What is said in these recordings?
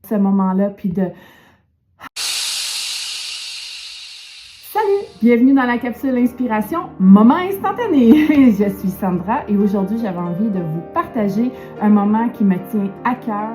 ce moment-là, puis de... Salut! Bienvenue dans la capsule Inspiration Moment instantané! Je suis Sandra et aujourd'hui, j'avais envie de vous partager un moment qui me tient à cœur.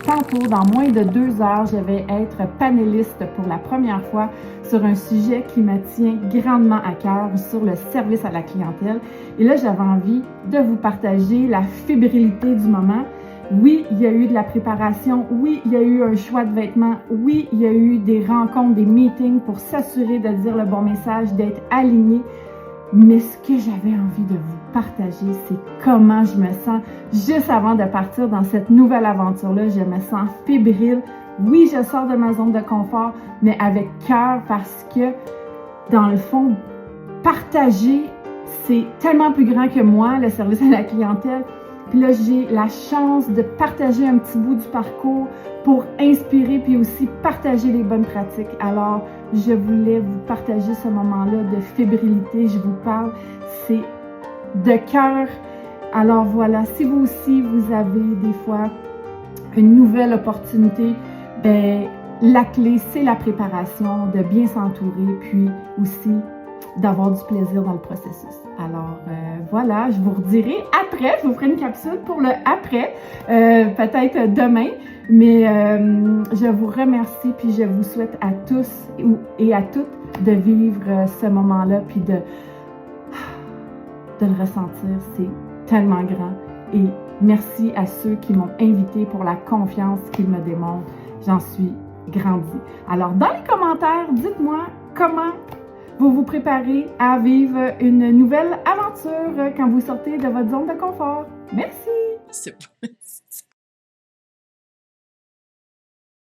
Tantôt, dans moins de 2 heures, je vais être panéliste pour la première fois sur un sujet qui me tient grandement à cœur, sur le service à la clientèle. Et là, j'avais envie de vous partager la fébrilité du moment. Oui, il y a eu de la préparation. Oui, il y a eu un choix de vêtements. Oui, il y a eu des rencontres, des meetings pour s'assurer de dire le bon message, d'être aligné. Mais ce que j'avais envie de vous partager, c'est comment je me sens juste avant de partir dans cette nouvelle aventure-là. Je me sens fébrile. Oui, je sors de ma zone de confort, mais avec cœur parce que, dans le fond, partager, c'est tellement plus grand que moi, le service à la clientèle. Puis là, j'ai la chance de partager un petit bout du parcours pour inspirer puis aussi partager les bonnes pratiques. Alors, je voulais vous partager ce moment-là de fébrilité. Je vous parle, c'est de cœur. Alors voilà, si vous aussi, vous avez des fois une nouvelle opportunité, ben la clé, c'est la préparation, de bien s'entourer, puis aussi d'avoir du plaisir dans le processus. Alors voilà, je vous redirai après, je vous ferai une capsule pour le après, peut-être demain, mais je vous remercie puis je vous souhaite à tous et à toutes de vivre ce moment-là puis de le ressentir, c'est tellement grand. Et merci à ceux qui m'ont invité pour la confiance qu'ils me démontrent, j'en suis grandie. Alors dans les commentaires, dites-moi comment vous vous préparez à vivre une nouvelle aventure quand vous sortez de votre zone de confort. Merci! C'est